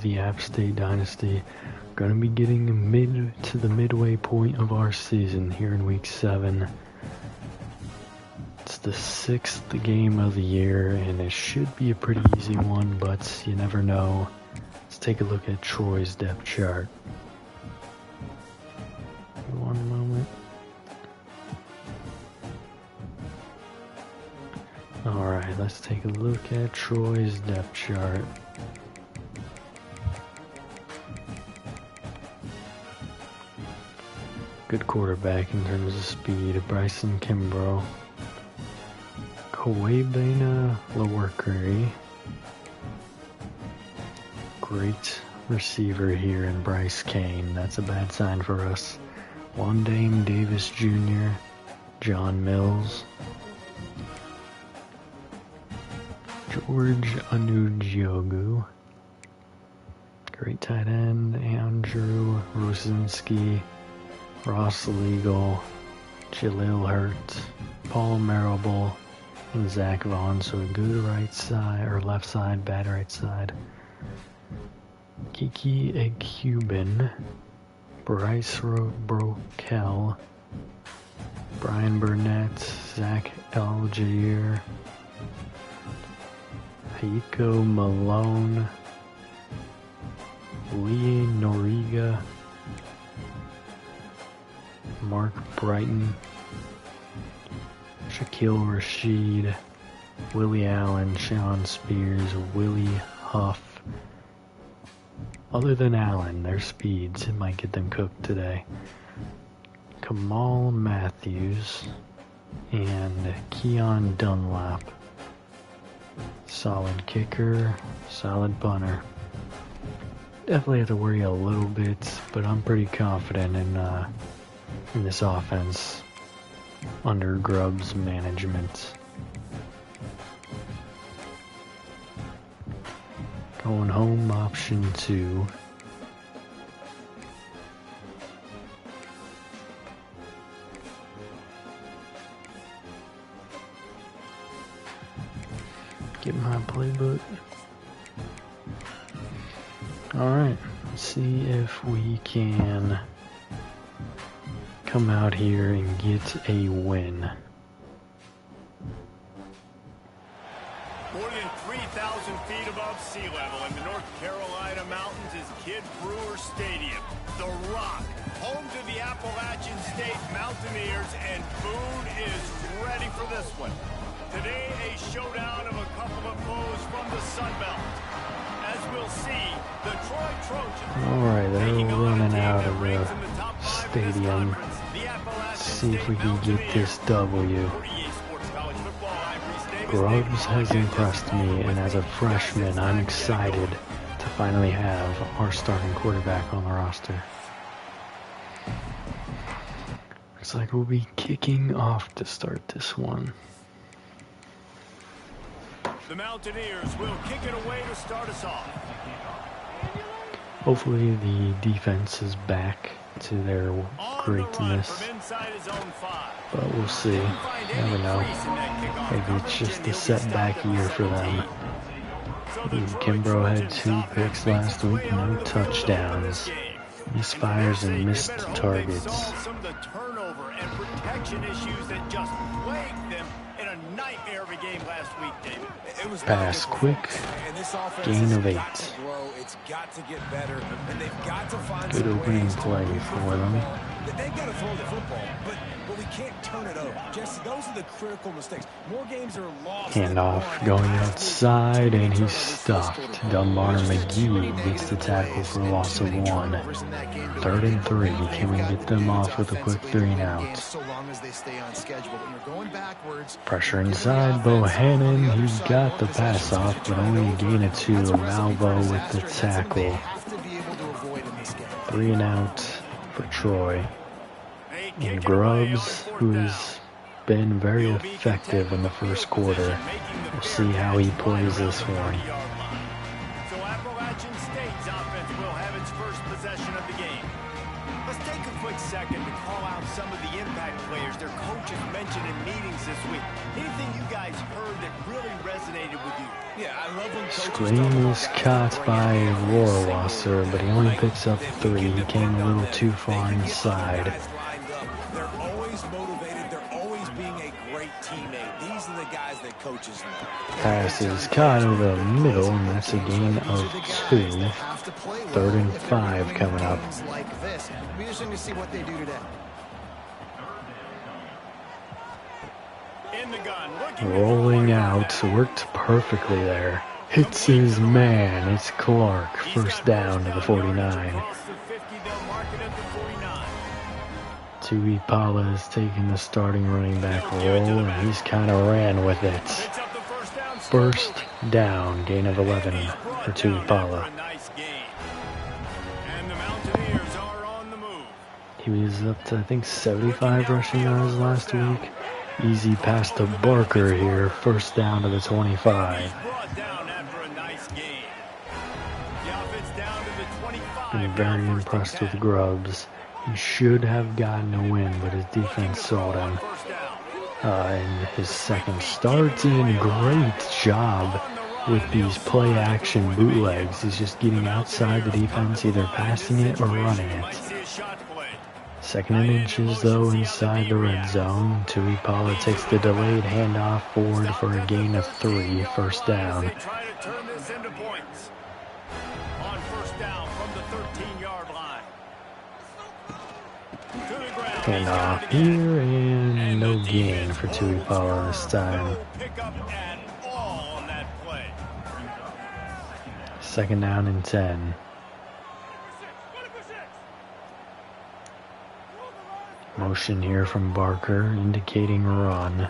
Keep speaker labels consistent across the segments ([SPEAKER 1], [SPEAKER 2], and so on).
[SPEAKER 1] the App State Dynasty. Going to be getting to the midway point of our season here in Week 7. It's the 6th game of the year, and it should be a pretty easy one, but you never know. Let's take a look at Troy's depth chart. One moment. Alright, let's take a look at Troy's depth chart. Good quarterback in terms of speed, Bryson Kimbrough. Kawabena Laworkery. Great receiver here in Bryce Kane. That's a bad sign for us. Wandame Davis Jr., John Mills, George Anujiogu, great tight end, Andrew Rosinski, Ross Legal, Jalil Hurt, Paul Marable, and Zach Vaughn. So a good right side, or left side, bad right side. Kiki Ekubin, Bryce Brokel, Brian Burnett, Zach Algier, Heiko Malone, Lee Noriga, Mark Brighton, Shaquille Rashid, Willie Allen, Sean Spears, Willie Huff. Other than Allen, their speeds, it might get them cooked today. Kamal Matthews and Keon Dunlap. Solid kicker, solid punter. Definitely have to worry a little bit, but I'm pretty confident in this offense under Grubb's management. Going home, option 2. Get my playbook. Alright, let's see if we can come out here and get a win.
[SPEAKER 2] More than 3,000 feet above sea level in the North Carolina mountains is Kidd Brewer Stadium. The Rock, home to the Appalachian State Mountaineers, and Boone is ready for this one. Today, a showdown of a couple of foes from the Sun Belt. As we'll see, the Troy Trojans.
[SPEAKER 1] Alright, they're running out of the stadium. Let's see if we can get this W. Grubbs has impressed me, and as a freshman, I'm excited to finally have our starting quarterback on the roster. Looks like we'll be kicking off to start this one.
[SPEAKER 2] The Mountaineers will kick it away to start us off.
[SPEAKER 1] Hopefully the defense is back to their greatness, but we'll see. Never know. Maybe it's just a setback year for them. Kimbrough had 2 picks last week, no touchdowns. Misfires and missed targets.
[SPEAKER 2] Some of the turnover and protection issues that just plagued them in a nightmare of a game last week, David.
[SPEAKER 1] Pass quick, gain of 8.
[SPEAKER 3] It's got to get better, and they've got to find
[SPEAKER 1] good opening play for them.
[SPEAKER 3] They've got to throw the football, but we can't turn it over. Just those are the critical mistakes. More games are lost.
[SPEAKER 1] Handoff going outside, and he's stuffed. Dunbar McGee gets the tackle for a loss of 1. 3rd and 3. Can we get them off with a quick 3 and out? Pressure inside. Bohannon. He's got the pass off, but only a gain of 2. Malvo with the tackle. 3 and out for Troy. And Grubbs, who has been very effective in the first quarter. We'll see how he plays this one.
[SPEAKER 2] So Appalachian State's offense will have its first possession of the game. Let's take a quick second to call out some of the impact players their coaches mentioned in meetings this week. Anything you guys heard that really resonated with you?
[SPEAKER 3] Yeah, I love when coaches
[SPEAKER 1] Screen is caught by Rohrwasser, but he only picks up 3. He came a little too far inside.
[SPEAKER 3] They're always motivated. They're always being a great teammate. These are the guys that coaches know.
[SPEAKER 1] Pass is caught in the middle, and that's a gain of 2. 3rd and 5 coming up.
[SPEAKER 4] Be interesting to see what they do today.
[SPEAKER 2] In the gun,
[SPEAKER 1] Rolling out, worked perfectly there. Hits his man. It's Clark. First down to the 49. Tuipala is taking the starting running back role, and he's kind of ran with it. First down, gain of 11 for Tuipala. He was up to, I think, 75 rushing yards last week. Easy pass to Barker here. First down to the 25. Been very impressed with Grubbs. He should have gotten a win, but his defense sold him. In his second start, and great job with these play-action bootlegs. He's just getting outside the defense, either passing it or running it. 2nd and inches, though, inside the red zone. Tuipala takes the delayed handoff forward for a gain of 3. First down. Handoff here, and no gain for Tuipala this time. 2nd down and 10. Motion here from Barker, indicating run.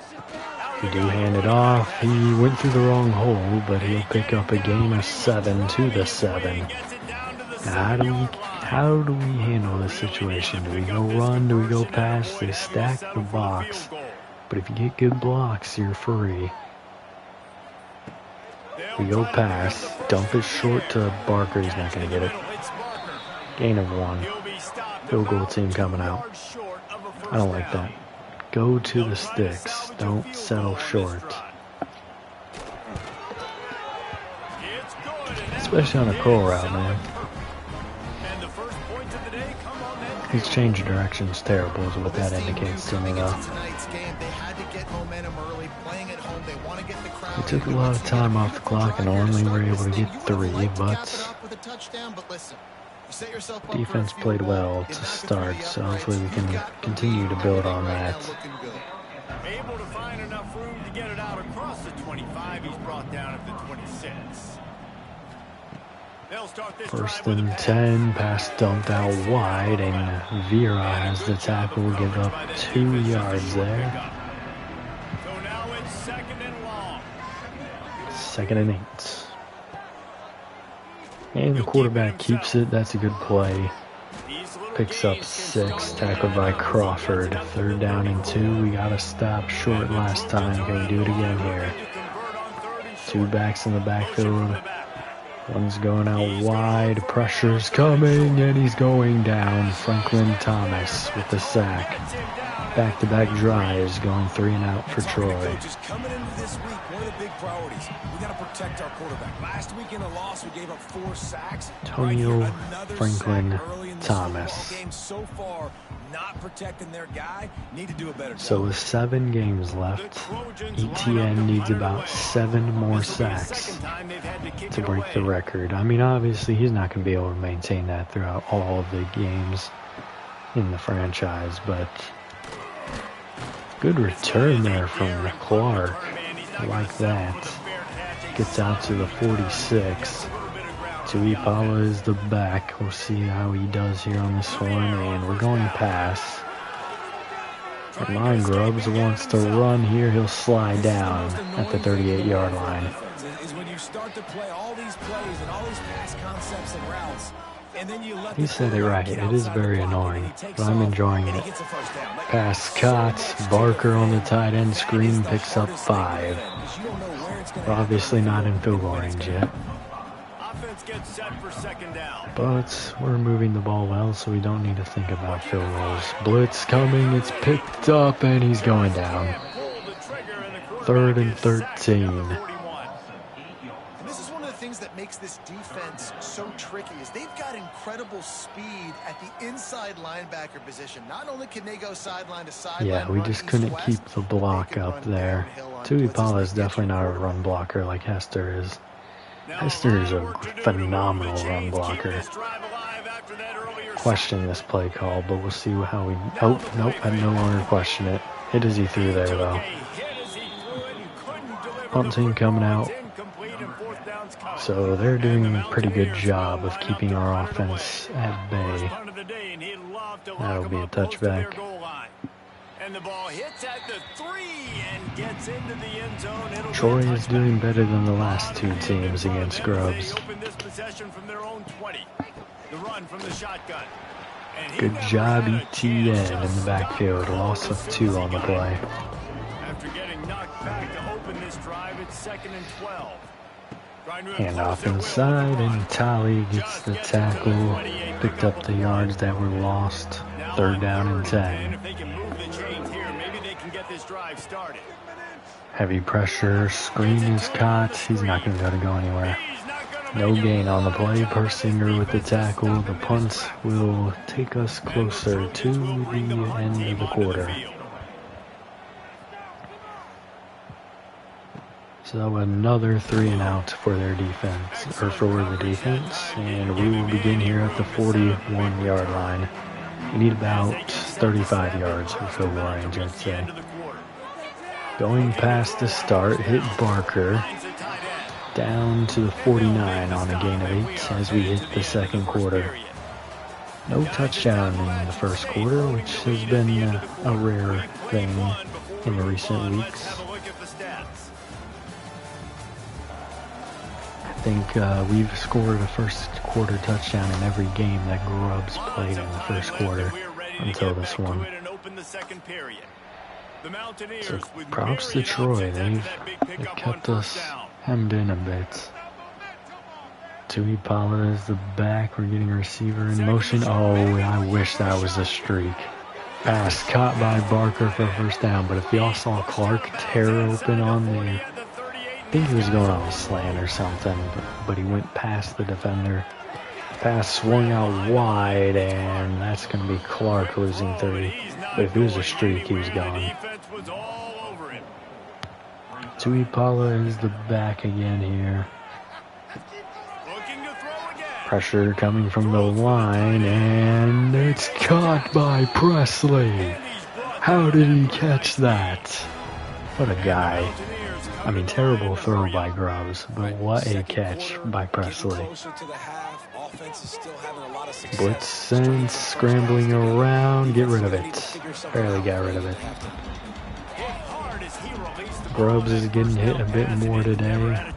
[SPEAKER 1] We do hand it off. He went through the wrong hole, but he'll pick up a gain of 7 to the 7. Now, how do we handle this situation? Do we go run? Do we go pass? They stack the box, but if you get good blocks, you're free. We go pass, dump it short to Barker. He's not going to get it. Gain of 1. Field goal team coming out. I don't like that. Go to the sticks. Don't settle short. Especially on a curl route, man. His change of direction is terrible, is what that indicates to me, though. We took a lot of time off the clock and only were able to get 3, but defense played well to start, so hopefully we can continue to build on that.
[SPEAKER 2] Able to find enough room to get it out across the 25. He's brought down at the 26.
[SPEAKER 1] First and 10, pass dumped out wide, and Vera has the tackle, give up 2 yards there.
[SPEAKER 2] So now it's 2nd and long.
[SPEAKER 1] 2nd and 8. And the quarterback keeps it. That's a good play. Picks up 6, tackled by Crawford. 3rd down and 2. We got a stop short last time. Can we do it again here? 2 backs in the backfield. One's going out wide. Pressure's coming, and he's going down. Franklin Thomas with the sack. Back-to-back drives, going 3 and out for Troy.
[SPEAKER 3] Coming into this week, one of the big priorities. We got to protect our quarterback. Last week in the loss, we gave up 4 sacks.
[SPEAKER 1] Antonio Franklin Thomas.
[SPEAKER 3] Game so far, not protecting their guy. Need to do a better job.
[SPEAKER 1] So with 7 games left, ETN needs about 7 more sacks to break the record. I mean, obviously, he's not going to be able to maintain that throughout all of the games in the franchise, but good return there from Clark. I like that. Gets out to the 46. Tuipala is the back. We'll see how he does here on this one, and we're going to pass. Come on, Grubbs wants to run here. He'll slide down at the 38-yard line.
[SPEAKER 3] Is when you start to play all these plays and all these pass concepts and routes, and then you let
[SPEAKER 1] He said it right. It is very annoying, but I'm enjoying it. Pass caught. Barker on the tight end screen picks up 5. We're obviously not in field goal range yet.
[SPEAKER 2] offense gets set for second down.
[SPEAKER 1] But we're moving the ball well, so we don't need to think about field goals. Blitz coming, it's picked up, and he's going down. 3rd and 13.
[SPEAKER 4] This is one of the things that makes this defense so tricky is they've got incredible speed at the inside linebacker position. Not only can they go sideline to sideline.
[SPEAKER 1] Yeah, we just couldn't keep the block up there. Tuipala is definitely not a run blocker like Hester is. Hester is a phenomenal run blocker. Question this play call, but we'll see how we... Oh, nope, I no longer question it. Hit as he threw there, though. Punt team coming out. So they're doing a pretty good job of keeping our offense at bay. That'll be a touchback.
[SPEAKER 2] And the ball hits at the 3 and gets into the end zone.
[SPEAKER 1] Troy is doing better than the last 2 teams against Grubs. Good job, ETN in the backfield. Loss of 2 on the play.
[SPEAKER 2] After getting knocked back to open this drive, it's 2nd and 12.
[SPEAKER 1] Handoff inside, and Tally gets the tackle. Picked up the yards that were lost. 3rd down and 10. Heavy pressure, screen is caught. He's not going to be able to go anywhere. No gain on the play. Persinger with the tackle. The punts will take us closer to the end of the quarter. So another 3 and out for their defense, or for the defense, and we will begin here at the 41-yard line. We need about 35 yards for field goal range, I'd say. Going past the start, hit Barker down to the 49 on a gain of 8 as we hit the second quarter. No touchdown in the first quarter, which has been a rare thing in the recent weeks. I think we've scored a first quarter touchdown in every game that Grubs played in the first quarter until this one. So props to Troy, they've kept us hemmed in a bit. Tuipala is the back, we're getting a receiver in motion. Oh, I wish that was a streak. Pass caught by Barker for a first down, but if y'all saw Clark tear open on the... I think he was going on a slant or something, but he went past the defender. Pass swung out wide, and that's going to be Clark losing 3. But if it was a streak, he was gone. Tuipala is the back again here. Pressure coming from the line, and it's caught by Presley. How did he catch that? What a guy. I mean, terrible throw by Grubs, but what a catch by Presley. Blitz sense, scrambling around, get rid of it. Barely got rid of it. Grubs is getting hit a bit more today.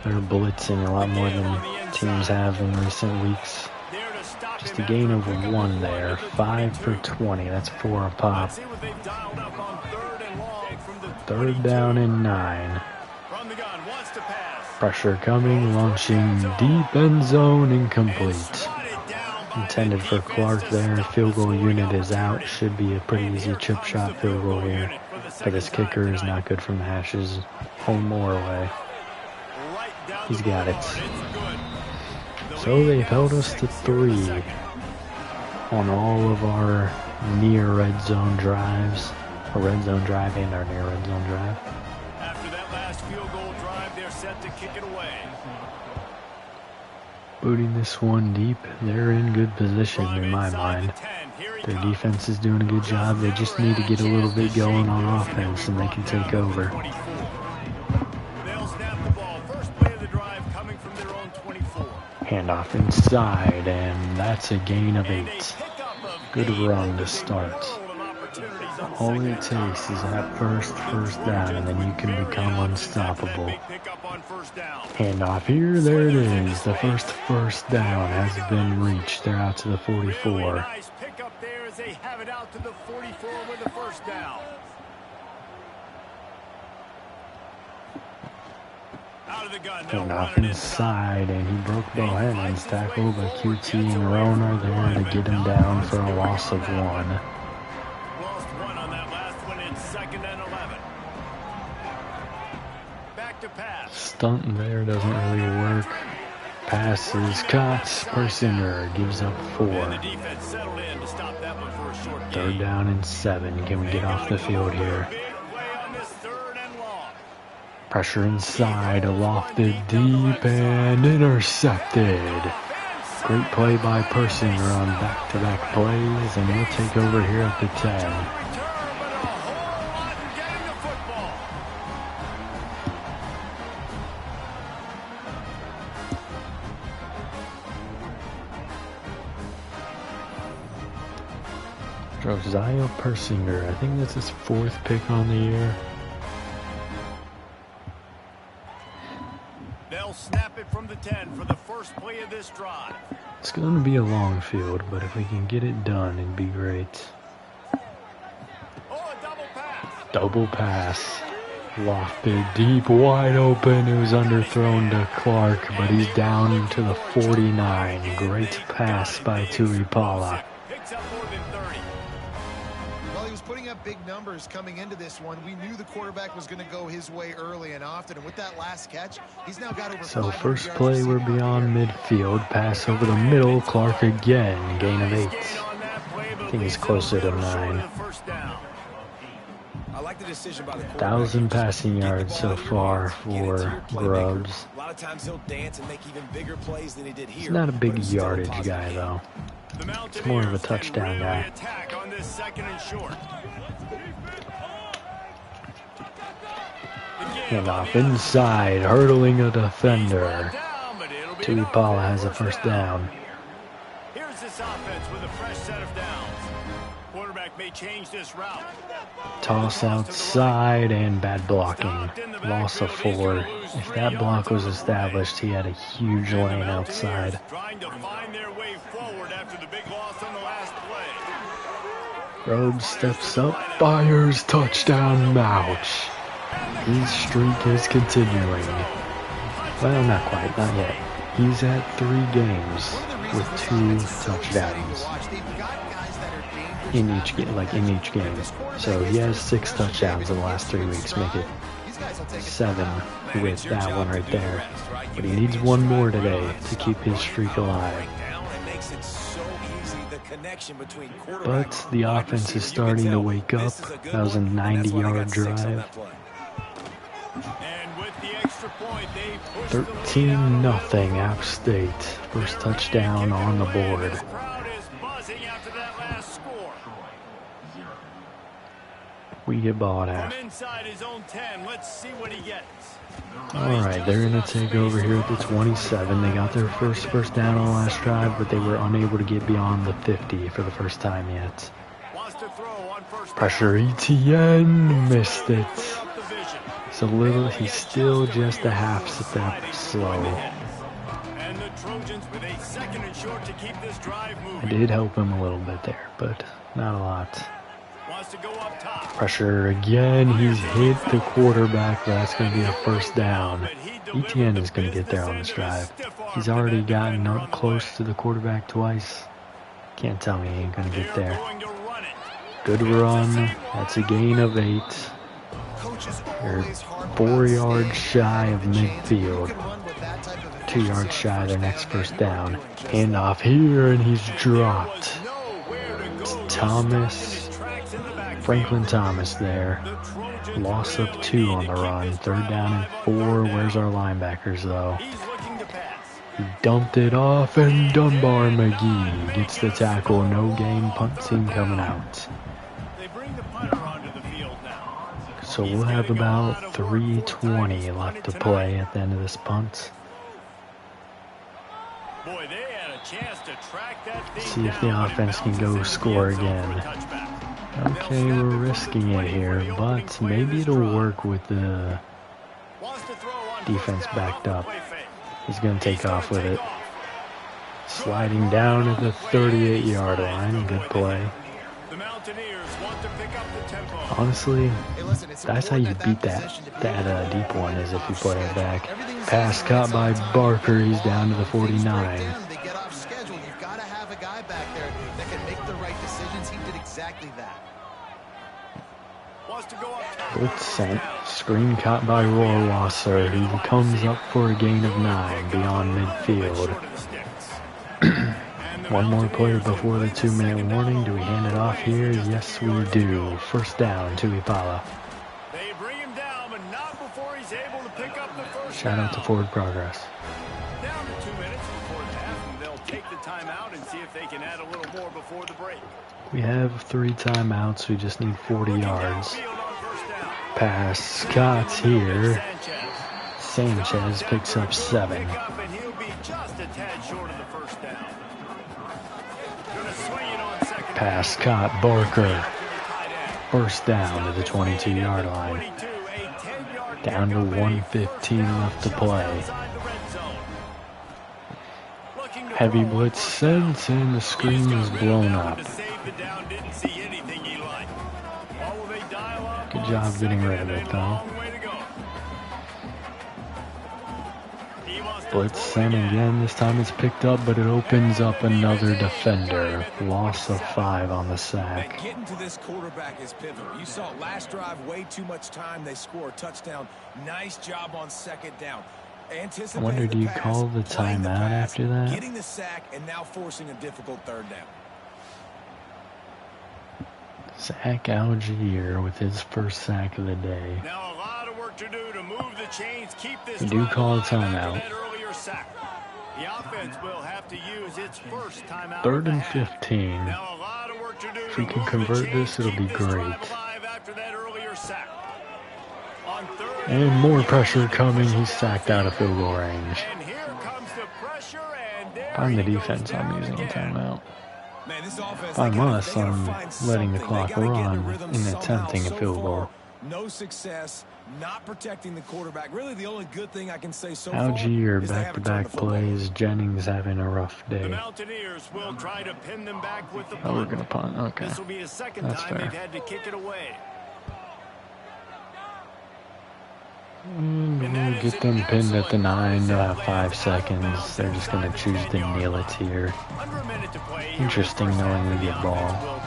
[SPEAKER 1] They're blitzing a lot more than teams have in recent weeks. Just a gain of 1 there. 5 for 20, that's 4 a pop. 3rd down and 9. Pressure coming, launching deep, end zone, incomplete. Intended for Clark there. Field goal unit is out. Should be a pretty easy chip shot field goal here. But this kicker is not good from the hashes, home or away. He's got it. So they've held us to 3 on all of our near red zone drives. A red zone drive and our near red zone drive.
[SPEAKER 2] After that last field goal drive, they're set to kick it away.
[SPEAKER 1] Booting this one deep, they're in good position in my mind. Their defense is doing a good job. They just need to get a little bit going on offense and they can take over. Handoff inside, and that's a gain of 8. Good run to start. All it takes is that first down, and then you can become unstoppable. Handoff here, there it is. The first down has been reached. They're out to the 44.
[SPEAKER 2] Nice pickup there as they have it out to the 44 with the first down.
[SPEAKER 1] And off inside, and he broke Bohannon's tackle, but QT and Roan are there to get him down for a loss of 1.
[SPEAKER 2] Lost 1 on that last one in 2nd and 11. Back to pass.
[SPEAKER 1] Stunt there doesn't really work. Pass is caught. Persinger gives up 4.
[SPEAKER 2] And the defense settled in to stop that one for a short gain.
[SPEAKER 1] 3rd down and 7. Can we get off the field here?
[SPEAKER 2] Big play on this 3rd and long.
[SPEAKER 1] Pressure inside, lofted deep and intercepted. Great play by Persinger on back-to-back plays, and we'll take over here at the 10.
[SPEAKER 2] Return, but a whole lot in getting the football.
[SPEAKER 1] Josiah Persinger, I think that's his 4th pick on the year.
[SPEAKER 2] They'll snap it from the 10 for the first play of this drive.
[SPEAKER 1] It's going to be a long field, but if we can get it done, it'd be great.
[SPEAKER 2] Oh, a double pass.
[SPEAKER 1] Double pass. Lofted deep, wide open. It was underthrown to Clark, but he's down to the 49. Great pass by Tuipala.
[SPEAKER 2] Picks up more than 30.
[SPEAKER 4] Well, he was putting up big numbers coming into this one. We knew the quarterback was going to go his way early and often, and with that last catch, he's now got over
[SPEAKER 1] So
[SPEAKER 4] 500
[SPEAKER 1] first
[SPEAKER 4] yards
[SPEAKER 1] play, we're
[SPEAKER 4] receiving.
[SPEAKER 1] beyond midfield. Pass over the middle. Clark again. Gain of 8.
[SPEAKER 2] Gain on that play, but
[SPEAKER 1] I think he's
[SPEAKER 2] leaves
[SPEAKER 1] closer
[SPEAKER 2] it a
[SPEAKER 1] to
[SPEAKER 2] little short
[SPEAKER 1] 9.
[SPEAKER 2] of the first down.
[SPEAKER 3] I like the decision by the quarterback.
[SPEAKER 1] 1,000 passing
[SPEAKER 3] Get the
[SPEAKER 1] yards so
[SPEAKER 3] ball in your
[SPEAKER 1] far
[SPEAKER 3] hands, get it to your
[SPEAKER 1] for
[SPEAKER 3] playmaker.
[SPEAKER 1] Grubbs.
[SPEAKER 3] A lot of times he'll dance and make even bigger plays than he did here.
[SPEAKER 1] He's not a big
[SPEAKER 3] but it's still a
[SPEAKER 1] yardage
[SPEAKER 3] positive
[SPEAKER 1] guy,
[SPEAKER 3] game.
[SPEAKER 1] though.
[SPEAKER 2] The
[SPEAKER 1] It's more of a
[SPEAKER 2] Mountaineers
[SPEAKER 1] touchdown
[SPEAKER 2] can really
[SPEAKER 1] guy.
[SPEAKER 2] attack on this 2nd and short.
[SPEAKER 1] And off inside, hurdling a defender.
[SPEAKER 2] Down, but it'll be
[SPEAKER 1] Tuipala
[SPEAKER 2] enough
[SPEAKER 1] has
[SPEAKER 2] for
[SPEAKER 1] a first down.
[SPEAKER 2] Here's this offense with a fresh set of downs. Quarterback may change this route.
[SPEAKER 1] Toss outside and bad blocking. Loss of 4. If that block was established, he had a huge lane outside.
[SPEAKER 2] Trying to find their way forward after the big loss on the last play.
[SPEAKER 1] Rhodes steps up, fires, touchdown, Mouch. His streak is continuing. Well, not quite, not yet. He's at 3 games with 2 touchdowns in each game. So he has 6 touchdowns in the last 3 weeks, make it 7 with that one right there. But he needs 1 more today to keep his streak alive. But the offense is starting to wake up. That was a 90-yard drive.
[SPEAKER 2] And with the extra point, they push
[SPEAKER 1] 13-0 App State. First touchdown on the board.
[SPEAKER 2] the crowd is buzzing after that last score.
[SPEAKER 1] We get ball at
[SPEAKER 2] From
[SPEAKER 1] half.
[SPEAKER 2] inside his own 10, let's see what he gets.
[SPEAKER 1] Alright, they're going to take over here at the 27. They got their first down on the last drive, but they were unable to get beyond the 50 for the first time yet.
[SPEAKER 2] Wants to throw on first down.
[SPEAKER 1] Pressure Etienne, missed it.
[SPEAKER 2] Up the vision.
[SPEAKER 1] He's still just a half step slow.
[SPEAKER 2] And the Trojans with a 2nd and short to keep this drive
[SPEAKER 1] I
[SPEAKER 2] moving.
[SPEAKER 1] did help him a little bit there, but not a lot.
[SPEAKER 2] Wants to go up top.
[SPEAKER 1] Pressure again, he's hit the quarterback, but that's going to be a first down. Etienne is going to get there on this drive. He's already gotten up close to the quarterback twice. Can't tell me he ain't going to get there. Good run, that's a gain of 8. They're 4 yards shy of midfield. 2 yards shy of their next first down. Hand off here, and he's dropped. It's Franklin Thomas there. Loss of 2 on the run. 3rd down and 4. Where's our linebackers, though? He dumped it off, and Dunbar McGee gets the tackle. No gain, punt team coming out.
[SPEAKER 2] They bring the punter onto the field now.
[SPEAKER 1] So we'll have about 3:20 left to play at the end of this punt.
[SPEAKER 2] Boy, they had a chance to track that thing
[SPEAKER 1] See if the
[SPEAKER 2] down, but it
[SPEAKER 1] offense can
[SPEAKER 2] bounces
[SPEAKER 1] go
[SPEAKER 2] into the
[SPEAKER 1] score
[SPEAKER 2] end zone for a
[SPEAKER 1] again.
[SPEAKER 2] touchback.
[SPEAKER 1] Okay, we're risking it here, but maybe it'll work with the
[SPEAKER 2] Wants to throw on
[SPEAKER 1] defense
[SPEAKER 2] first down
[SPEAKER 1] backed
[SPEAKER 2] off
[SPEAKER 1] up.
[SPEAKER 2] the play fake.
[SPEAKER 1] He's going to take
[SPEAKER 2] He's gonna
[SPEAKER 1] off with
[SPEAKER 2] take
[SPEAKER 1] it.
[SPEAKER 2] off.
[SPEAKER 1] Sliding down at the 38-yard line. Good play.
[SPEAKER 2] The Mountaineers want to pick up the tempo.
[SPEAKER 1] Honestly,
[SPEAKER 4] Hey, listen,
[SPEAKER 1] that's how you beat that deep one, is if you play it back. Pass caught by Barker. He's down to the 49.
[SPEAKER 4] They get off schedule. You've got to have a guy back there that can make the right decisions. He did exactly that.
[SPEAKER 2] Wants to go up top.
[SPEAKER 1] Blitz sent. Screen caught by Rohrwasser, who comes up for a gain of 9 beyond midfield. One more play before the 2-minute warning. Do we hand it off here? Yes, we do. First down to Ipala.
[SPEAKER 2] They bring him down, but not before he's able to pick up the first
[SPEAKER 1] Shout out to Forward Progress.
[SPEAKER 2] Down to 2 minutes before the half, and they'll take the timeout and see if they can add a little more before the break.
[SPEAKER 1] We have 3 timeouts. We just need 40 yards. Pass Scott's here. Sanchez picks up 7. Pass caught. Barker. First down to the 22-yard line. Down to 1:15 left to play. Heavy blitz sent, and the screen is blown up. Good job getting rid of it, though. Blitz sent again. This time it's picked up, but it opens up another defender. Loss of 5 on the sack.
[SPEAKER 3] Getting to this quarterback is pivotal. You saw last drive, way too much time. They score a touchdown. Nice job on second down.
[SPEAKER 1] I wonder, do you call the timeout after that?
[SPEAKER 3] Getting the sack and now forcing a difficult third down.
[SPEAKER 2] Zach
[SPEAKER 1] Algier with his first sack of the day.
[SPEAKER 2] Now a lot of work to do to move the chains, keep this.
[SPEAKER 1] We do call a timeout.
[SPEAKER 2] The offense will have to use its first timeout.
[SPEAKER 1] 3rd and 15.
[SPEAKER 2] Now a lot of work to do.
[SPEAKER 1] If we can convert this, it'll be great. And more pressure coming. He's sacked out of field goal range.
[SPEAKER 2] And here comes the pressure, and there
[SPEAKER 1] I'm the defense. I'm using a timeout.
[SPEAKER 3] Man, this offense,
[SPEAKER 1] unless I'm letting the clock run and attempting a field goal.
[SPEAKER 3] No success, not protecting the quarterback. Really, the only good thing I can say so
[SPEAKER 1] Algier
[SPEAKER 3] far is
[SPEAKER 1] back-to-back plays. Jennings having a rough
[SPEAKER 2] the
[SPEAKER 1] day.
[SPEAKER 2] Mountaineers will try to pin them back with the
[SPEAKER 1] Oh, we're
[SPEAKER 2] punt.
[SPEAKER 1] gonna punt. Okay,
[SPEAKER 2] This will be a second
[SPEAKER 1] that's
[SPEAKER 2] time
[SPEAKER 1] fair.
[SPEAKER 2] they've had to kick it away.
[SPEAKER 1] And we'll get them pinned at the 9. They'll have 5 seconds. They're just gonna choose to kneel it here.
[SPEAKER 2] Under a minute to play.
[SPEAKER 1] Interesting knowing we get ball.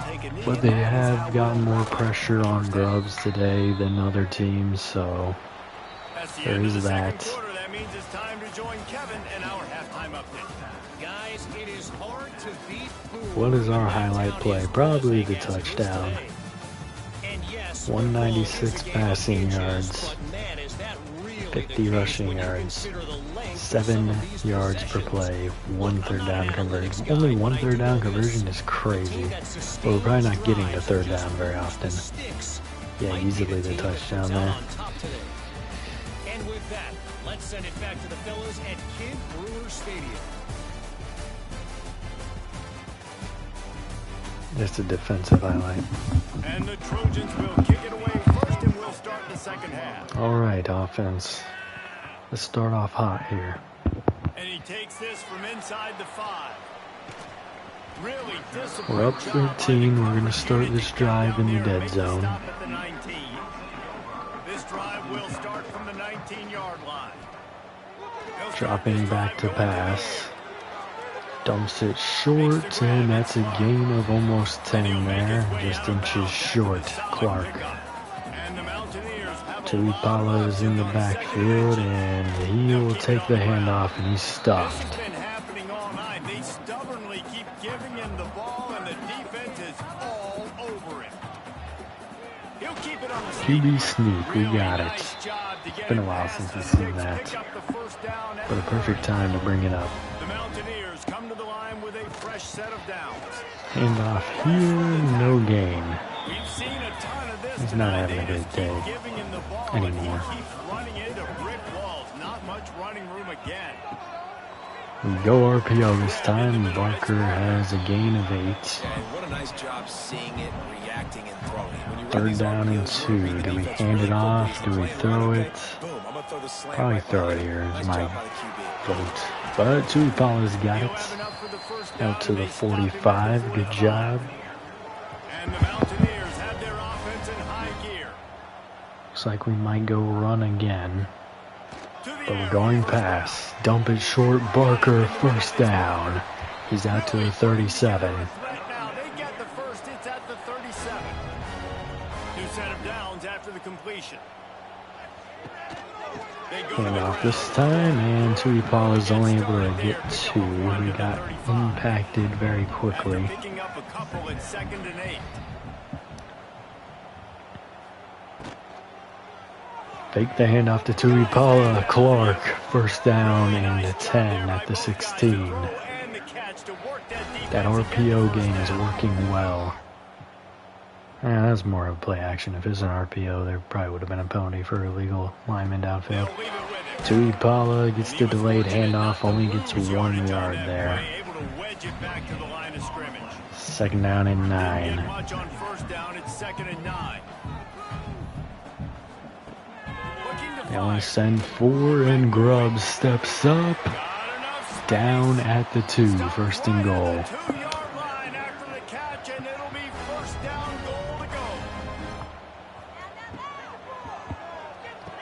[SPEAKER 1] But they have gotten more pressure on Grubbs today than other teams, so there is that.
[SPEAKER 2] That means it's time to join Kevin in our halftime update. Guys, it is hard to beat
[SPEAKER 1] What is our highlight play? Probably the touchdown. 196 passing yards, 50 rushing yards, 7 yards per play, 1 third down conversion. Only 1 third down conversion is crazy. But we're probably not getting to third down very often. Yeah, easily the touchdown there.
[SPEAKER 5] And with that, let's send it back to the fellas at Kid Brewer Stadium.
[SPEAKER 1] Just a defensive highlight.
[SPEAKER 2] And the Trojans will kick it away first, and we'll start the second half.
[SPEAKER 1] All right, offense. Let's start off hot here.
[SPEAKER 2] And he takes this from inside the 5. Really disciplined.
[SPEAKER 1] We're up 13. We're going to start this drive in the dead zone.
[SPEAKER 2] Stop at the 19. This drive will start from the 19-yard line.
[SPEAKER 1] Dropping back to pass. Dumps it short, and that's a gain of almost 10 there. Just inches short, Clark. Tuipala is in the backfield, and he will take the handoff, and he's stuffed.
[SPEAKER 2] This has been happening all night. They stubbornly keep giving him the ball, and the defense is all over him. He'll keep it on the
[SPEAKER 1] QB sneak, we got it. It's been a while since we've seen that, but a perfect time to bring it up.
[SPEAKER 2] The Mountaineers come to the line with a fresh set of downs.
[SPEAKER 1] Handoff here, no gain.
[SPEAKER 2] We've seen a ton of this.
[SPEAKER 1] He's not having a great day
[SPEAKER 2] Giving him the ball,
[SPEAKER 1] anymore.
[SPEAKER 2] He keeps running into brick walls. Not much running room again.
[SPEAKER 1] We go RPO this time. Barker has a gain of 8.
[SPEAKER 3] And what a nice job seeing it, reacting, and throwing. When you run
[SPEAKER 1] Third
[SPEAKER 3] these
[SPEAKER 1] down and
[SPEAKER 3] RPOs,
[SPEAKER 1] 2. Do we
[SPEAKER 3] that's
[SPEAKER 1] hand
[SPEAKER 3] really
[SPEAKER 1] it off?
[SPEAKER 3] cool.
[SPEAKER 1] Do we
[SPEAKER 3] Playing
[SPEAKER 1] throw
[SPEAKER 3] right
[SPEAKER 1] it?
[SPEAKER 3] Boom, I'm gonna throw the slant
[SPEAKER 1] Probably
[SPEAKER 3] right
[SPEAKER 1] throw it
[SPEAKER 3] behind
[SPEAKER 1] here
[SPEAKER 3] you.
[SPEAKER 1] is
[SPEAKER 3] Nice
[SPEAKER 1] my
[SPEAKER 3] job by the QB.
[SPEAKER 1] vote. But Tuipala's got it. Out to the 45. Good job.
[SPEAKER 2] And the Mountaineers have their offense in high gear.
[SPEAKER 1] Looks like we might go run again. But we're going pass. Dump it short. Barker, first down. He's out to the 37.
[SPEAKER 2] Now they get the first. It's at the 37. New set of downs after the completion.
[SPEAKER 1] Hand off this time, and Tuipala is only able to get 2. He got impacted very quickly.
[SPEAKER 2] Picking up a couple at 2nd and 8.
[SPEAKER 1] Fake the handoff to Tuipala. Clark, first down and 10 at the 16. That RPO game is working well. Yeah, that's more of a play action. If it's an RPO, there probably would have been a penalty for illegal lineman downfield. Tuipala gets the delayed handoff, only gets 1 yard there. 2nd down and 9. They only send 4, and Grubbs steps up. Down at the 2, 1st and goal.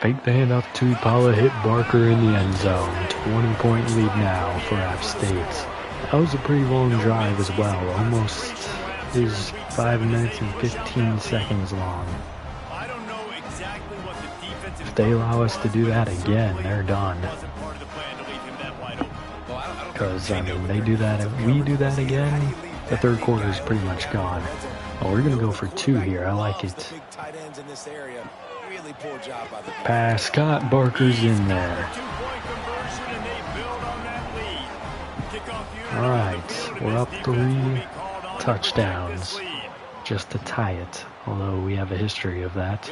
[SPEAKER 1] Fake the handoff to Tuipala, hit Barker in the end zone. 20-point lead now for App State. That was a pretty long drive as well. Almost is 5 minutes and 15 seconds long. If they allow us to do that again, they're done. Because, I mean, they do that. If we do that again, the 3rd quarter is pretty much gone. Oh, we're going to go for 2 here. I like it. Pass, Scott Barker's in there. Alright, we're up 3 touchdowns just to tie it. Although we have a history of that.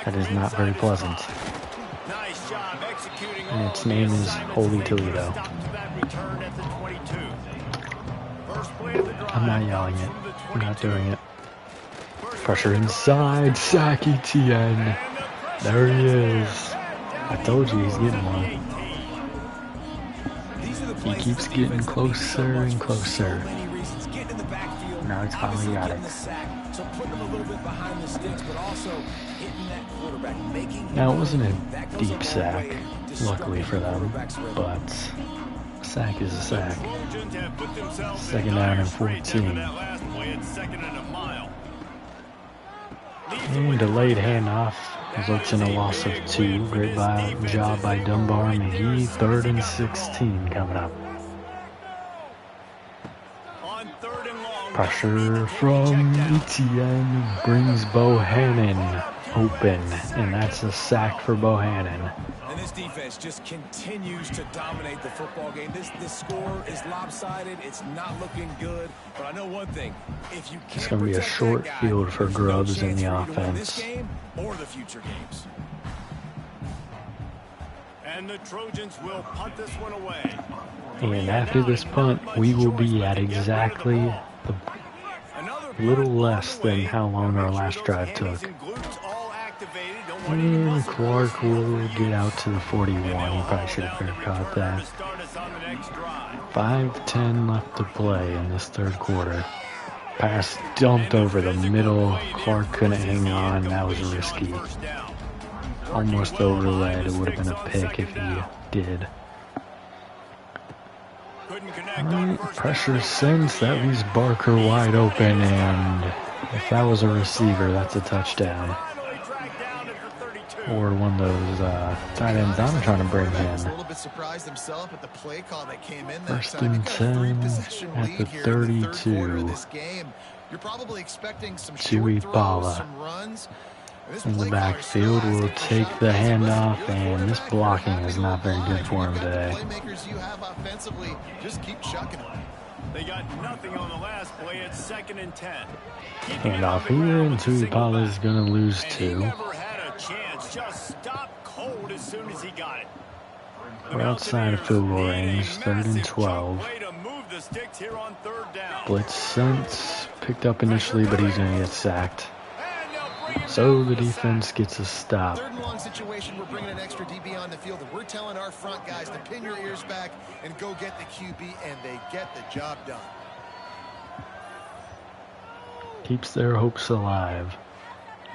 [SPEAKER 1] That is not very pleasant. And its name is Holy Toledo. I'm not yelling it. I'm not doing it. Pressure inside. Sack Etienne. There he is. I told you he's getting one. He keeps getting closer and closer. Now he's finally got it. Now it wasn't a deep sack, luckily for them, but a sack is a sack. 2nd down and 14. And delayed handoff results in a loss of 2. Great job by Dunbar McGee. 3rd and 16 coming up. Pressure from Etienne brings Bohannon open, and that's a sack for Bohannon.
[SPEAKER 3] And this defense just continues to dominate the football game. This score is lopsided. It's not looking good. But I know one thing: if you can't,
[SPEAKER 1] it's going to be a short field for Grubbs in the offense.
[SPEAKER 3] This game or the future games.
[SPEAKER 2] And the Trojans will punt this one away.
[SPEAKER 1] And after this punt, we will be at exactly a little less than how long our last drive took. And Clark will get out to the 41. He probably should have caught that. 5:10 left to play in this 3rd quarter. Pass dumped over the middle. Clark couldn't hang on. That was risky. Almost over the lead. It would have been a pick if he did. Right, pressure since that leaves Barker wide open, and if that was a receiver, that's a touchdown. Or one of those tight ends I'm trying to bring in. 1st and 10 at the 32. Tuipala in the backfield will take the handoff, and this blocking is not very good for him today.
[SPEAKER 2] They got nothing on the last play at 2nd and 10.
[SPEAKER 1] Handoff here, and Tuipala is going to lose 2.
[SPEAKER 2] Just stopped cold as soon as he got it.
[SPEAKER 1] We're outside of field goal range, 3rd and 12. Blitz sent, picked up initially, but he's going to get sacked. So the defense gets a stop.
[SPEAKER 4] 3rd and long situation, we're bringing an extra DB on the field, and we're telling our front guys to pin your ears back and go get the QB, and they get the job done.
[SPEAKER 1] keeps their hopes alive.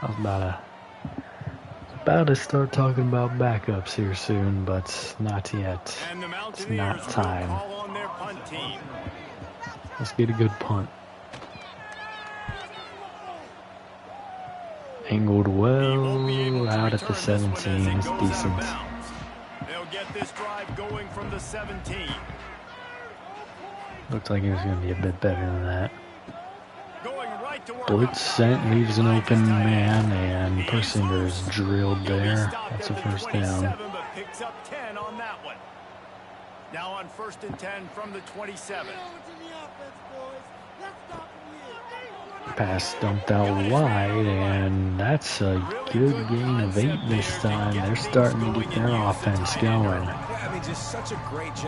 [SPEAKER 1] I was about to start talking about backups here soon, but not yet. It's not time. Let's get a good punt. Angled well out at the 17. It's decent.
[SPEAKER 2] They'll get this drive going from the 17.
[SPEAKER 1] Looks like it was going to be a bit better than that. Blitz sent, leaves an open man, and Persinger's drilled there. That's a first down.
[SPEAKER 2] Picks up 10 on that one. Now on 1st and 10 from the 27.
[SPEAKER 1] Pass dumped out wide, and that's a good gain of 8 this time. They're starting to get their offense going.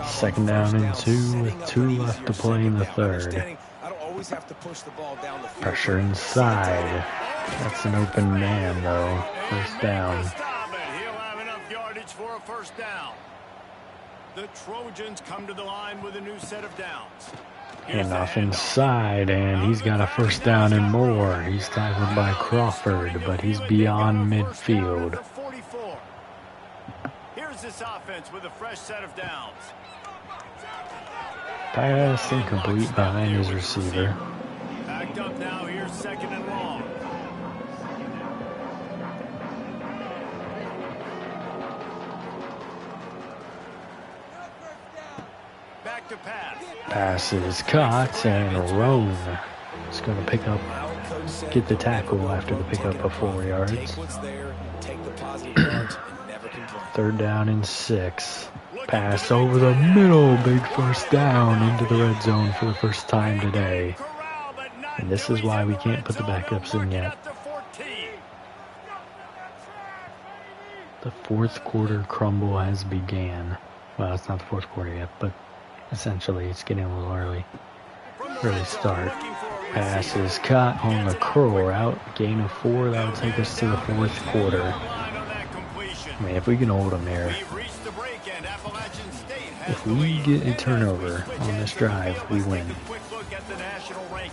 [SPEAKER 1] 2nd down and 2 with 2 left to play in the 3rd. Pressure inside. That's an open man, though. First down.
[SPEAKER 2] He'll have enough yardage for a first down. The Trojans come to the line with a new set of downs.
[SPEAKER 1] Handoff inside, and he's got a first down and more. He's tackled by Crawford, but he's beyond midfield.
[SPEAKER 2] Here's this offense with a fresh set of downs.
[SPEAKER 1] Pass incomplete behind his receiver.
[SPEAKER 2] Backed up now, here's 2nd and long. Back to pass.
[SPEAKER 1] Pass is caught, and Roan is going to get the tackle after the pickup of 4 yards. 3rd down and 6. Pass over the middle, big first down into the red zone for the first time today. And this is why we can't put the backups in yet. The 4th quarter crumble has began. Well, it's not the 4th quarter yet, but essentially it's getting a little early start. Pass is caught on the curl route. Gain of 4. That'll take us to the 4th quarter. I mean, if we can hold them here. If we get a turnover on this drive, we win.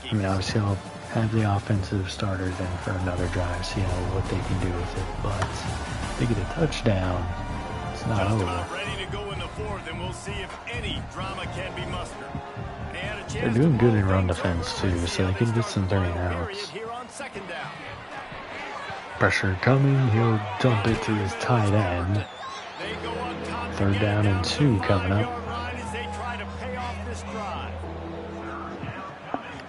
[SPEAKER 1] I mean, obviously I'll have the offensive starters in for another drive, see what they can do with it. But if they get a touchdown, it's not over. They're doing good in run defense too, so they can get some 3 outs. Pressure coming, he'll dump it to his tight end. 3rd down and 2 coming up.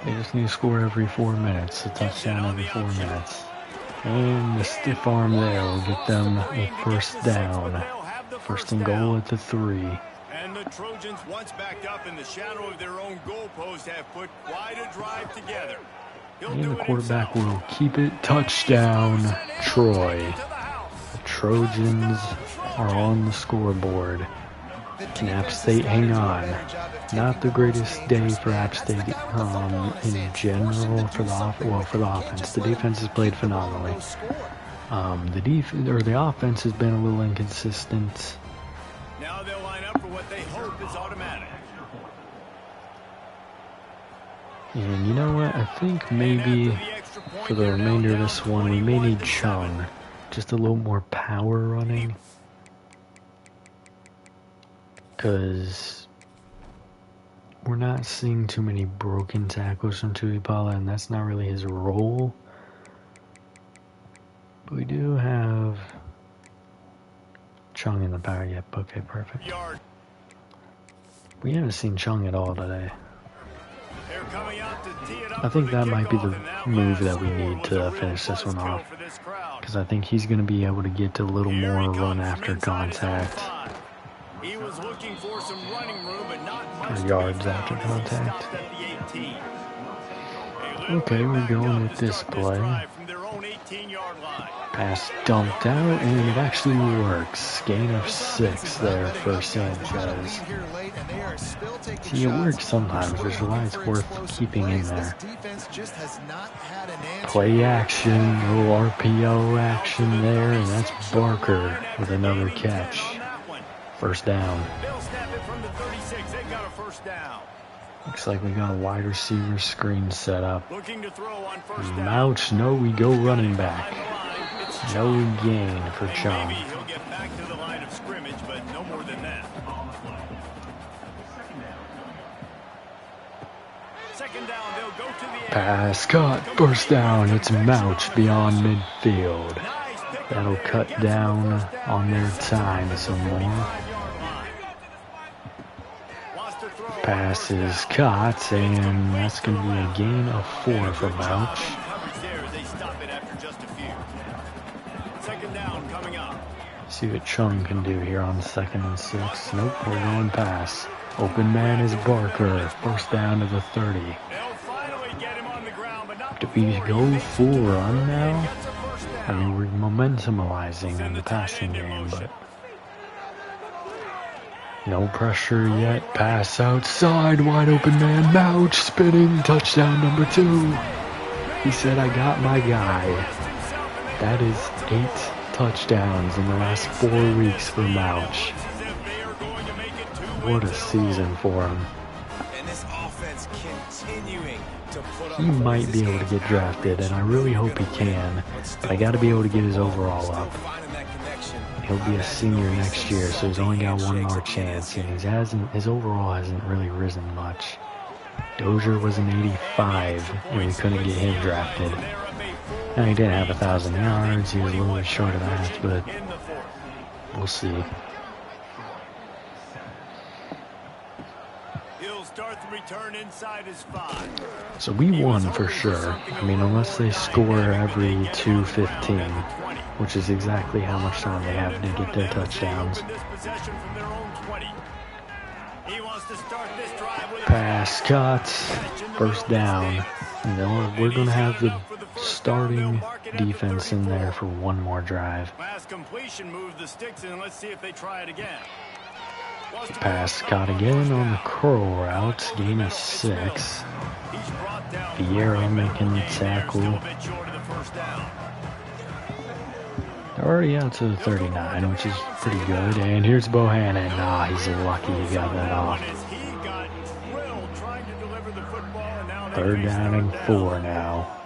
[SPEAKER 1] They just need to score every 4 minutes, a touchdown every 4 minutes. And the stiff arm there will get them a first down. 1st and goal at the 3.
[SPEAKER 2] And the Trojans, once backed up in the shadow of their own goalpost, have put quite a drive together.
[SPEAKER 1] And the quarterback will keep it. Touchdown, Troy. The Trojans are on the scoreboard. Can App State hang on? Not the greatest day for App State in general for the offense. The defense has played phenomenally. The offense has been a little inconsistent.
[SPEAKER 2] Now they'll line up for what they hope is automatic.
[SPEAKER 1] And you know what? I think maybe for the remainder of this one, we may need Chung. Just a little more power running. Because we're not seeing too many broken tackles from Tuipala, and that's not really his role. But we do have Chung in the power. Yep, okay, perfect. We haven't seen Chung at all today. I think that might be the move that we need to finish this one off. Because I think he's going to be able to get a little more run after contact. Or yards after contact. Okay, we're going with this play. Pass dumped out, and it actually works. Gain of 6 there for Sanchez. See, it works sometimes, which is why it's worth keeping in there. Play action, little RPO action there, and that's Barker with another catch. First down.
[SPEAKER 2] They'll snap it from the 36. They got a first down.
[SPEAKER 1] Looks like we got a wide receiver screen set up.
[SPEAKER 2] Looking to throw on first down.
[SPEAKER 1] Mouch, no, we go running back. No gain for Chung.
[SPEAKER 2] Maybe he'll get back to the line of scrimmage, but no more than that. Second down, they'll go to the air.
[SPEAKER 1] Pass cut, first down. It's Mouch beyond midfield. That'll cut down on their time some more. Pass is caught, and that's going to be a gain of 4 for Mouch. See what Chung can do here on 2nd and 6. Nope, we're going pass. Open man is Barker. First down to the 30. Do we go full run now? I mean, we're momentumalizing in the passing game, but no pressure yet. Pass outside, wide open man. Mouch spinning, touchdown number 2. He said, I got my guy. That is 8 touchdowns in the last 4 weeks for Mouch. What a season for him.
[SPEAKER 3] And this offense continuing to put up.
[SPEAKER 1] He might be able to get drafted, and I really hope he can. But I got to be able to get his overall up. He'll be a senior next year, so he's only got 1 more chance, and his overall hasn't really risen much. Dozier was an 85, and we couldn't get him drafted. Now, he didn't have 1,000 yards. He was a little bit short of that, but we'll see. So we won for sure. I mean, unless they score every 2:15, which is exactly how much time they have to get their touchdowns. Pass cut, first down. We're going to have the starting defense in there for 1 more drive.
[SPEAKER 2] Last completion moved the sticks in. Let's see if they try it again.
[SPEAKER 1] Pass caught again on the curl route, gain of 6. Vieira making the tackle. They're already out to the 39, which is pretty good. And here's Bohannon. Ah, he's lucky he got that off. 3rd down and 4 now.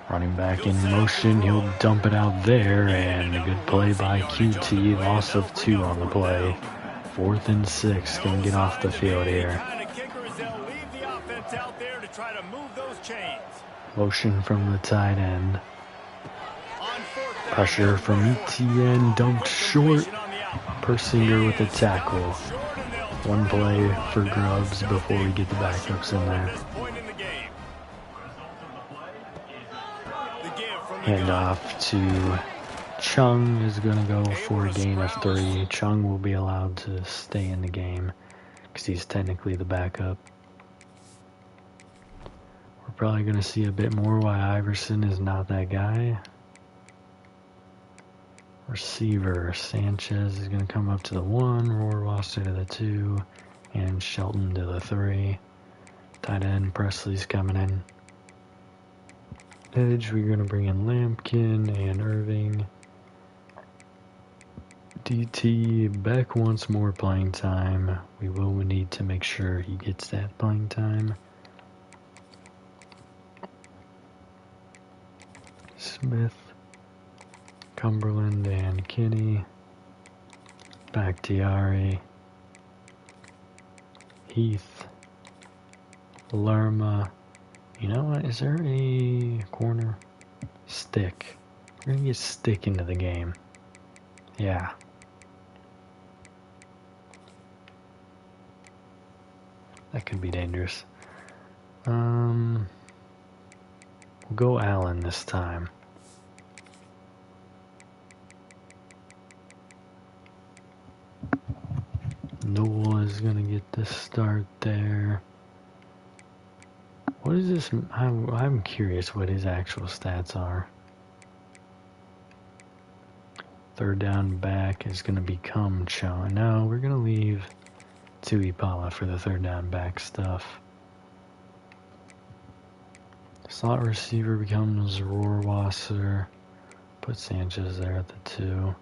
[SPEAKER 1] Running back in motion, he'll dump it out there, and a good play by QT. Loss of 2 on the play. 4th and 6, gonna get off the field here. Motion from the tight end. Pressure from ETN, dumped short. Persinger with a tackle. 1 play for Grubbs before we get the backups in there. Hand off to Chung is going to go for a gain of 3. Chung will be allowed to stay in the game because he's technically the backup. We're probably going to see a bit more why Iverson is not that guy. Receiver, Sanchez is going to come up to the 1, Rohrwasser to the 2, and Shelton to the 3. Tight end, Presley's coming in. Edge, we're going to bring in Lampkin and Irving. DT, Beck wants more playing time. We will need to make sure he gets that playing time. Smith, Cumberland, and Kinney. Bakhtiari. Heath. Lerma. You know what? Is there a corner? Stick. We're going to get Stick into the game. Yeah. That could be dangerous. We'll go Allen this time. Noel is going to get the start there. What is this? I'm curious what his actual stats are. 3rd down back is going to become Chung. No, we're going to leave Tuipala for the 3rd down back stuff. Slot receiver becomes Rohrwasser. Put Sanchez there at the 2.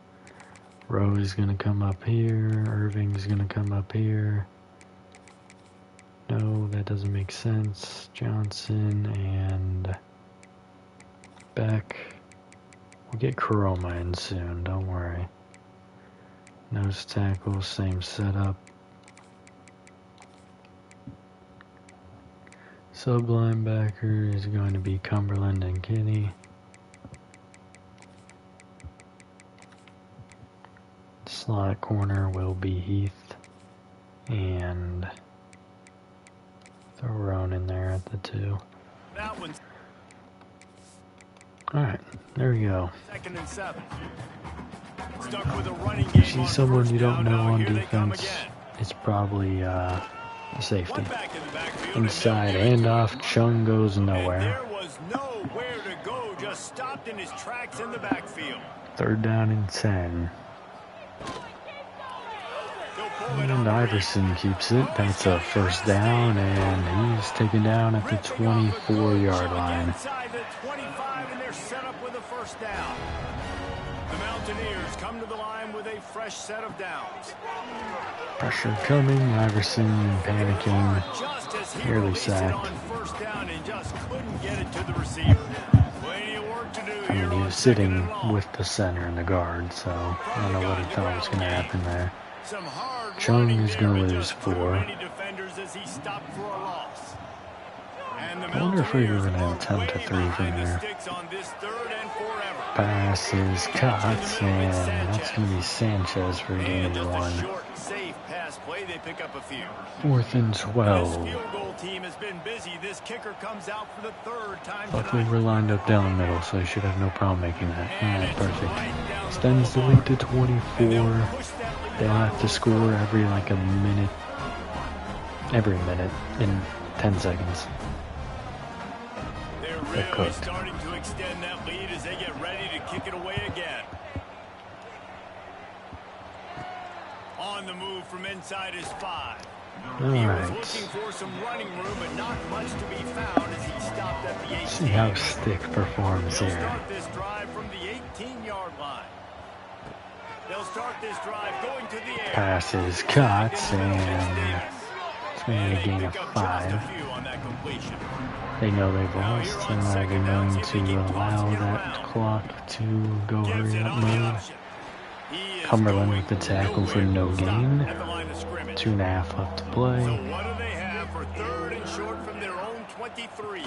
[SPEAKER 1] Rowe is going to come up here. Irving is going to come up here. that doesn't make sense. Johnson and Beck. We'll get Karoma in soon, don't worry. Nose tackle, same setup. Sub linebacker is going to be Cumberland and Kinney. Slot corner will be Heath and throw Roan in there at the 2.
[SPEAKER 2] That one's
[SPEAKER 1] Alright, there we go.
[SPEAKER 2] 2nd and 7. Stuck with a running game.
[SPEAKER 1] See someone you don't know on defense, it's probably safety. Inside handoff, Chung goes nowhere.
[SPEAKER 2] There was nowhere to go, just stopped in his tracks in the backfield.
[SPEAKER 1] 3rd down and 10. And Iverson keeps it. That's a 1st down, and he's taken down at the 24-yard line.
[SPEAKER 2] Inside the 25, and they're set up with a 1st down. The Mountaineers come to the line with a fresh set of downs.
[SPEAKER 1] Pressure coming. Iverson panicking.
[SPEAKER 2] Just as he
[SPEAKER 1] Nearly
[SPEAKER 2] released it
[SPEAKER 1] sacked.
[SPEAKER 2] on 1st down and just couldn't get it to the receiver. Plenty of work to do
[SPEAKER 1] I
[SPEAKER 2] here
[SPEAKER 1] mean, he
[SPEAKER 2] on
[SPEAKER 1] was
[SPEAKER 2] 2nd
[SPEAKER 1] sitting
[SPEAKER 2] and long.
[SPEAKER 1] with the center and the guard, so I don't know what he thought was going to happen there.
[SPEAKER 2] Some hard
[SPEAKER 1] Chung
[SPEAKER 2] running
[SPEAKER 1] is
[SPEAKER 2] there,
[SPEAKER 1] gonna
[SPEAKER 2] but
[SPEAKER 1] lose
[SPEAKER 2] just too
[SPEAKER 1] 4.
[SPEAKER 2] many defenders as he stopped for a loss. And the
[SPEAKER 1] I wonder if we're
[SPEAKER 2] Mountaineers
[SPEAKER 1] going to
[SPEAKER 2] are
[SPEAKER 1] attempt a
[SPEAKER 2] way
[SPEAKER 1] 3 from
[SPEAKER 2] behind the
[SPEAKER 1] there.
[SPEAKER 2] sticks on this 3rd and forever.
[SPEAKER 1] Pass is caught, and that's going to be Sanchez for
[SPEAKER 2] And
[SPEAKER 1] gain
[SPEAKER 2] just
[SPEAKER 1] of
[SPEAKER 2] a
[SPEAKER 1] 1.
[SPEAKER 2] short, safe pass play. They pick up a few.
[SPEAKER 1] 4th and
[SPEAKER 2] This
[SPEAKER 1] 12.
[SPEAKER 2] field goal team has been busy. This kicker comes out for the 3rd time
[SPEAKER 1] Luckily,
[SPEAKER 2] tonight.
[SPEAKER 1] we're lined up down the middle, so he should have no problem making that. Alright, perfect. Extends the lead to 24. They'll have to score every minute in 10 seconds.
[SPEAKER 2] They're
[SPEAKER 1] They're
[SPEAKER 2] really
[SPEAKER 1] cooked.
[SPEAKER 2] starting to extend that lead as they get ready to kick it away again. On the move from inside his 5. He was
[SPEAKER 1] Alright.
[SPEAKER 2] looking for some running room, but not much to be found as he stopped at the 18.
[SPEAKER 1] See how Stick performs
[SPEAKER 2] They'll
[SPEAKER 1] here.
[SPEAKER 2] start this drive from the 18-yard line. They'll start this drive going to the air.
[SPEAKER 1] Pass is caught, and it's going to be a gain of 5. They know they've lost, and they're going to allow that clock to go hurry up mode. Cumberland with the tackle for no gain. 2.5 left to play.
[SPEAKER 2] So what do they have for 3rd and short from their own 23?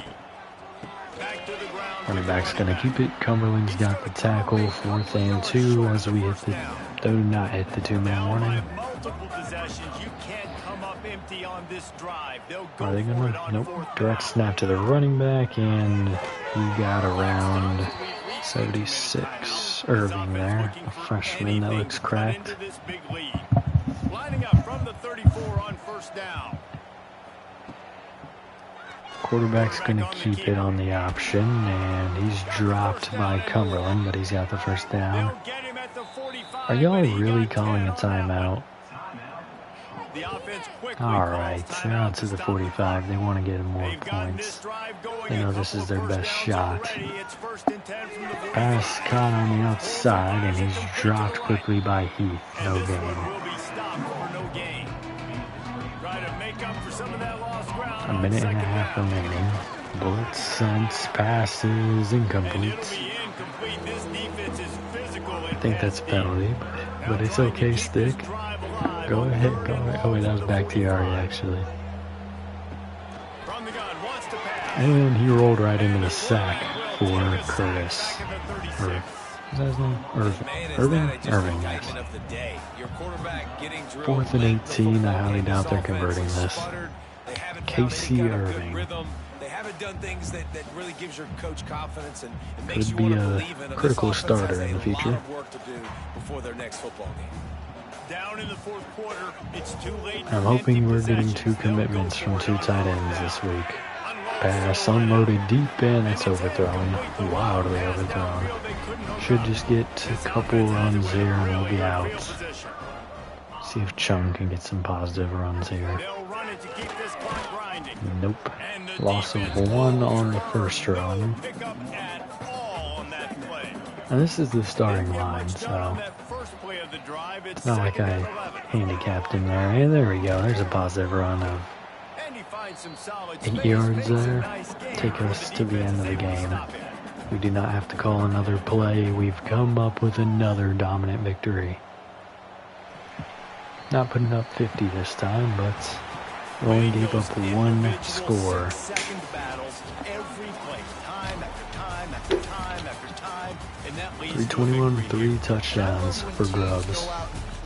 [SPEAKER 2] Back to the ground.
[SPEAKER 1] Running back's going to keep it. Cumberland's got the tackle. 4th and 2 as we hit the, do not hit the 2-man warning.
[SPEAKER 2] Multiple possessions. You can't come up empty on this drive. They'll go
[SPEAKER 1] Are they
[SPEAKER 2] for
[SPEAKER 1] going
[SPEAKER 2] it
[SPEAKER 1] to?
[SPEAKER 2] on
[SPEAKER 1] Nope.
[SPEAKER 2] 4th
[SPEAKER 1] Direct
[SPEAKER 2] down.
[SPEAKER 1] snap to the running back, and he got around 76. Irving there, a freshman that looks cracked.
[SPEAKER 2] Lining up from the 34 on 1st down.
[SPEAKER 1] Quarterback's going to keep it on the option, and he's dropped by Cumberland, but he's got the 1st down.
[SPEAKER 2] They'll get him at the 45,
[SPEAKER 1] Are y'all
[SPEAKER 2] but he
[SPEAKER 1] really
[SPEAKER 2] got
[SPEAKER 1] calling a
[SPEAKER 2] down.
[SPEAKER 1] timeout?
[SPEAKER 2] The offense quickly
[SPEAKER 1] Alright,
[SPEAKER 2] calls
[SPEAKER 1] they're
[SPEAKER 2] timeout
[SPEAKER 1] out to the
[SPEAKER 2] stop
[SPEAKER 1] 45. They want to get more
[SPEAKER 2] They've gotten this
[SPEAKER 1] points.
[SPEAKER 2] drive going
[SPEAKER 1] They know
[SPEAKER 2] a
[SPEAKER 1] this
[SPEAKER 2] couple
[SPEAKER 1] is their
[SPEAKER 2] of
[SPEAKER 1] best
[SPEAKER 2] first downs
[SPEAKER 1] shot.
[SPEAKER 2] already. It's 1st and 10 from the 45.
[SPEAKER 1] Pass caught on the outside, and he's dropped quickly by Heath. No
[SPEAKER 2] And this one
[SPEAKER 1] gain.
[SPEAKER 2] will be stopped for no gain. Try to make up for some of that lost ground.
[SPEAKER 1] A
[SPEAKER 2] on
[SPEAKER 1] minute and a
[SPEAKER 2] 2nd
[SPEAKER 1] half
[SPEAKER 2] down.
[SPEAKER 1] remaining. Blitz sense passes
[SPEAKER 2] And it'll
[SPEAKER 1] incomplete.
[SPEAKER 2] be incomplete. This defense is physical.
[SPEAKER 1] I think that's a penalty, but it's okay, Stick. Go ahead, go ahead. Oh wait, that was back to Yari actually.
[SPEAKER 2] From the gun, wants to pass.
[SPEAKER 1] And he rolled right into the sack for Curtis.
[SPEAKER 2] Back at the 36.
[SPEAKER 1] Or, is that his name?
[SPEAKER 3] Man, is
[SPEAKER 1] Irving?
[SPEAKER 3] that just
[SPEAKER 1] Irving,
[SPEAKER 3] an
[SPEAKER 1] yes.
[SPEAKER 3] indictment of the day. Your quarterback getting drilled
[SPEAKER 1] 4th and
[SPEAKER 3] late in the
[SPEAKER 1] 18, I
[SPEAKER 3] football
[SPEAKER 1] highly
[SPEAKER 3] game.
[SPEAKER 1] doubt they're
[SPEAKER 3] This
[SPEAKER 1] converting
[SPEAKER 3] offense
[SPEAKER 1] this.
[SPEAKER 3] sputtered. They haven't
[SPEAKER 1] Casey
[SPEAKER 3] found any kind of good
[SPEAKER 1] Irving.
[SPEAKER 3] rhythm. They haven't done things that really gives your coach confidence and
[SPEAKER 1] Could
[SPEAKER 3] makes you
[SPEAKER 1] be
[SPEAKER 3] want to
[SPEAKER 1] a
[SPEAKER 3] believe in it.
[SPEAKER 1] critical
[SPEAKER 3] This offense
[SPEAKER 1] starter
[SPEAKER 3] has
[SPEAKER 1] in the
[SPEAKER 3] a
[SPEAKER 1] future.
[SPEAKER 3] lot of work to do before their next football game.
[SPEAKER 2] Down in the 4th quarter, it's too late.
[SPEAKER 1] I'm
[SPEAKER 2] for
[SPEAKER 1] hoping
[SPEAKER 2] empty
[SPEAKER 1] we're getting
[SPEAKER 2] possessions.
[SPEAKER 1] 2
[SPEAKER 2] They'll
[SPEAKER 1] commitments
[SPEAKER 2] go
[SPEAKER 1] from
[SPEAKER 2] for
[SPEAKER 1] 2
[SPEAKER 2] it
[SPEAKER 1] tight
[SPEAKER 2] on
[SPEAKER 1] ends
[SPEAKER 2] 4th
[SPEAKER 1] this
[SPEAKER 2] down.
[SPEAKER 1] week.
[SPEAKER 2] Unload
[SPEAKER 1] Pass
[SPEAKER 2] the line.
[SPEAKER 1] unloaded deep in, it's overthrown. Wildly overthrown. Should just get a couple runs here and we'll be out. See if Chung can get some positive runs here.
[SPEAKER 2] They'll run it to keep this clock grinding.
[SPEAKER 1] Nope.
[SPEAKER 2] And the
[SPEAKER 1] Loss of
[SPEAKER 2] defense
[SPEAKER 1] 1
[SPEAKER 2] will
[SPEAKER 1] on the
[SPEAKER 2] score
[SPEAKER 1] 1st run.
[SPEAKER 2] pick up at all on that play.
[SPEAKER 1] And this is the starting
[SPEAKER 2] Didn't get
[SPEAKER 1] line,
[SPEAKER 2] much done on
[SPEAKER 1] so
[SPEAKER 2] that first play of the drive.
[SPEAKER 1] it's not like I handicapped him there. And there we go. There's a positive run of
[SPEAKER 2] And he finds some solid
[SPEAKER 1] 8
[SPEAKER 2] space,
[SPEAKER 1] yards
[SPEAKER 2] makes a
[SPEAKER 1] there.
[SPEAKER 2] nice gain
[SPEAKER 1] Take
[SPEAKER 2] for
[SPEAKER 1] us
[SPEAKER 2] the
[SPEAKER 1] to the
[SPEAKER 2] defense
[SPEAKER 1] end of the
[SPEAKER 2] able to
[SPEAKER 1] game.
[SPEAKER 2] stop it.
[SPEAKER 1] We do not have to call another play. We've come up with another dominant victory. Not putting up 50 this time, but we only gave up one score.
[SPEAKER 2] 6-second battles every play, time after time after time after time, and that leads
[SPEAKER 1] 321
[SPEAKER 2] to a
[SPEAKER 1] with
[SPEAKER 2] victory
[SPEAKER 1] 3 touchdowns for Grubbs.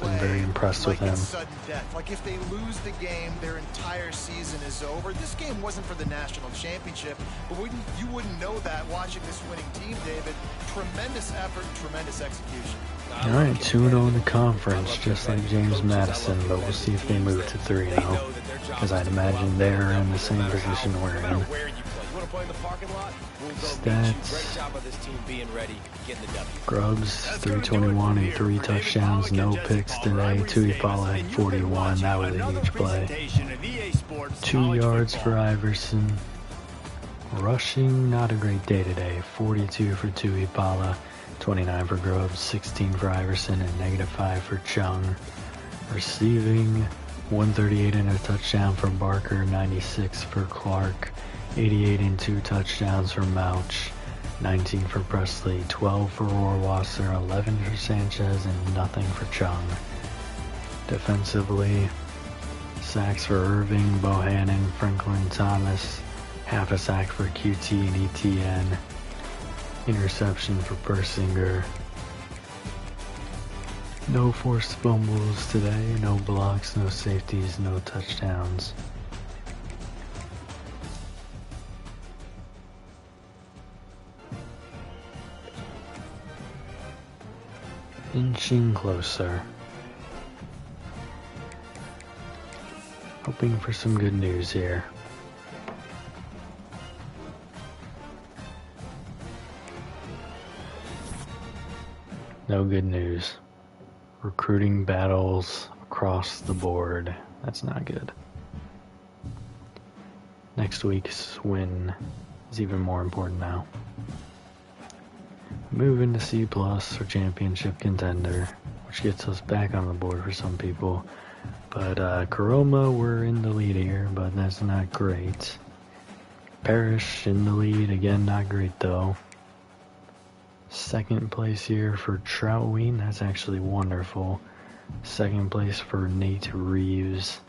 [SPEAKER 1] Been very impressed with him.
[SPEAKER 4] It's sudden death. Like if they lose the game, their entire season is over. This game wasn't for the national championship, but you wouldn't know that watching this winning team, David. Tremendous effort and tremendous execution.
[SPEAKER 1] Alright, 2-0 in the conference, just like James Madison, but we'll see if they move to 3-0. Because I'd imagine they're in the same position we're in. Stats. Grubbs, 321 and 3 touchdowns, no picks today. Tuipala had 41, that was a huge play. 2 yards for Iverson. Rushing, not a great day today. 42 for Tuipala, 29 for Grubbs, 16 for Iverson, and -5 for Chung. Receiving, 138 and a touchdown for Barker, 96 for Clark, 88 and 2 touchdowns for Mouch, 19 for Presley, 12 for Rohrwasser, 11 for Sanchez, and nothing for Chung. Defensively, sacks for Irving, Bohannon, Franklin Thomas, half a sack for QT and ETN, interception for Persinger. No forced fumbles today, no blocks, no safeties, no touchdowns. Inching closer. Hoping for some good news here. No good news. Recruiting battles across the board. That's not good. Next week's win is even more important now. Move into C+ or championship contender, which gets us back on the board for some people. But Karoma, we're in the lead here, but that's not great. Parrish in the lead, again not great though. Second place here for Troutween, that's actually wonderful. Second place for Nate Reeves.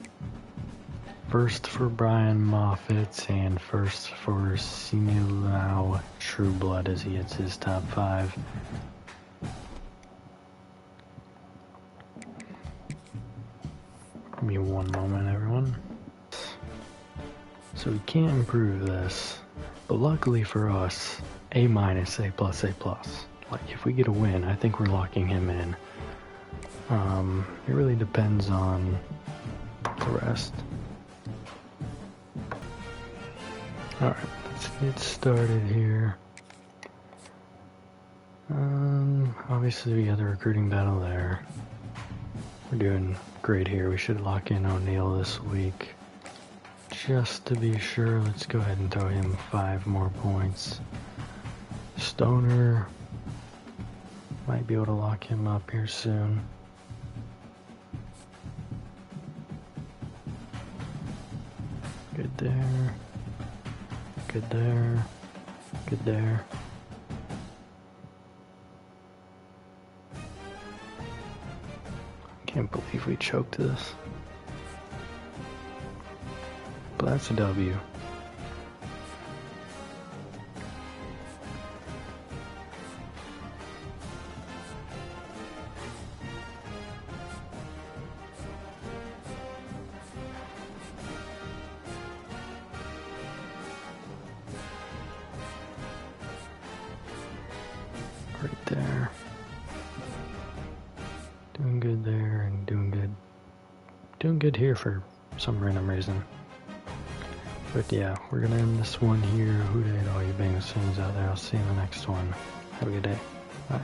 [SPEAKER 1] First for Brian Moffitt, and first for Simulau Trueblood as he hits his top 5. Give me one moment, everyone. So we can't improve this, but luckily for us, A-, A+, A+. Like, if we get a win, I think we're locking him in. It really depends on the rest. Alright, let's get started here. Obviously we got the recruiting battle there. We're doing great here. We should lock in O'Neal this week. Just to be sure, let's go ahead and throw him 5 more points. Stoner, might be able to lock him up here soon. Good there. Good there. Good there. Can't believe we choked this. But that's a W. Right there. Doing good there and doing good. Doing good here for some random reason. But yeah, we're gonna end this one here. Who did all you Bengals fans out there? I'll see you in the next one. Have a good day. Bye.